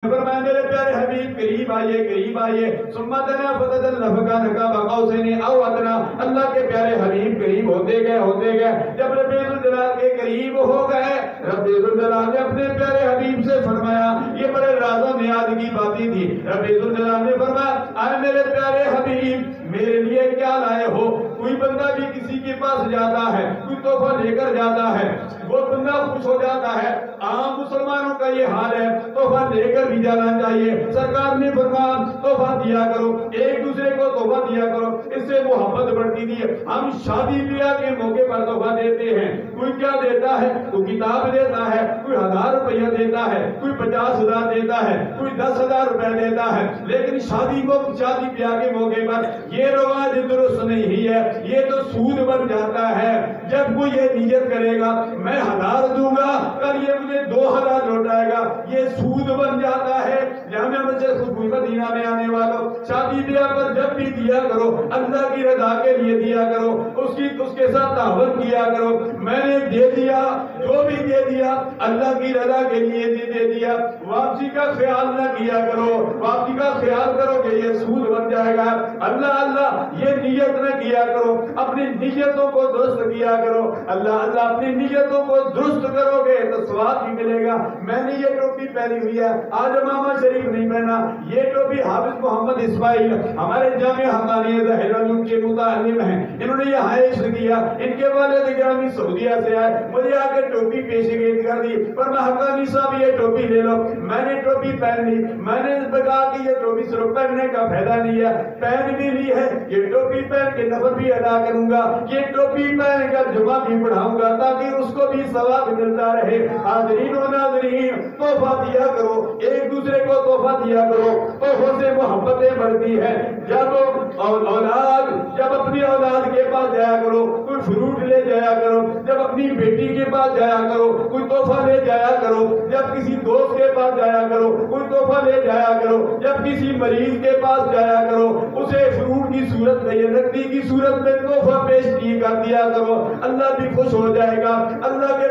فرمایا میرے پیارے حبیب قریب آئیے ثم دنا فتدلى فكان قاب قوسين او ادنى اللہ کے پیارے حبیب قریب ہوتے گئے جب رب ذوالجلال کے قریب ہو گئے رب ذوالجلال نے اپنے پیارے حبیب سے فرمایا یہ بڑے راز و نیاز کی باتیں تھی رب ذوالجلال نے فرمایا اے میرے پیارے حبیب میرے لیے کیا لائے ہو کوئی بندہ بھی کسی کے پاس جاتا ہے کوئی تحفہ لے کر جاتا ہے وہ بندہ خوش ہو جاتا ہے عام مسلمانوں کا یہ حال ہے تحفہ لے کر بھی جانا چاہیے سرکار نے فرمایا تحفہ دیا کرو ایک دوسرے کو تحفہ دیا کرو اس سے محبت بڑھتی ہے ہم شادی بیاہ کے موقع پر تحفہ دیتے ہیں کوئی کیا دیتا ہے کوئی کتاب دیتا ہے کوئی 1000 روپیہ دیتا ہے کوئی 50,000 دیتا ہے کوئی 10,000 روپے دیتا ہے لیکن شادی بیاہ کے موقع پر یہ رواج درست نہیں ہے یہ تو سود بن جاتا ہے جب کوئی یہ نیت کرے گا میں 1000 دوں گا کل یہ مجھے 2000 لوٹائے گا یہ سود بن جاتا ہے جامعہ مسجد خوشبو مدینہ میں آنے والوں شادی بیاہ پر جب بھی دیا کرو اللہ کی رضا کے لیے دیا کرو اس کے ساتھ تعاون کیا کرو میں نے دے دیا جو بھی دے دیا اللہ کی رضا کے لیے دے دیا واپسی کا خیال نہ کیا کرو واپسی کا خیال کرو کہ یہ سود بن جائے گا اللہ یہ نیت نہ کیا کرو اپنی نیتوں کو درست کیا کرو اللہ اپنی نیتوں کو درست کرو گے تو ثواب بھی ملے گا میں نے یہ ٹوپی پہنی ہوئی ہے آج امامہ شریف نہیں پہنا یہ ٹوپی حافظ محمد اسماعیل ہمارے جامعہ حقانیہ ظاہر علوم کے متعلم ہیں انہوں نے یہ حائش کیا ان کے والد گرامی سعودیہ سے آئے مجھے آ کے ٹوپی پیشکش کر دی پر میں حقانی صاحب یہ ٹوپی لے لو میں نے ٹوپی پہن لی میں نے کہا کہ یہ ٹوپی صرف پہننے کا فائدہ نہیں ہے پہن بھی لی ہے یہ ٹوپی پہن کے نفل بھی ادا کروں گا یہ ٹوپی پہن کر جمعہ بھی پڑھاؤں گا تاکہ اس کو بھی ثواب ملتا رہے حاضرین و ناظرین تحفہ دیا کرو ایک دوسرے کو تحفہ دیا کرو تحفوں سے محبتیں بڑھتی ہے جب اپنی اولاد کے پاس جایا کرو کوئی فروٹ لے جایا کرو جب اپنی بیٹی کے پاس جایا کرو کوئی تحفہ لے جایا کرو جب کسی دوست کے پاس جایا کرو کوئی تحفہ لے جایا کرو جب کسی مریض کے پاس جایا کرو اسے فروٹ کی صورت میں یا نقدی کی صورت میں تحفہ پیش کر دیا کرو اللہ بھی خوش ہو جائے گا اللہ کے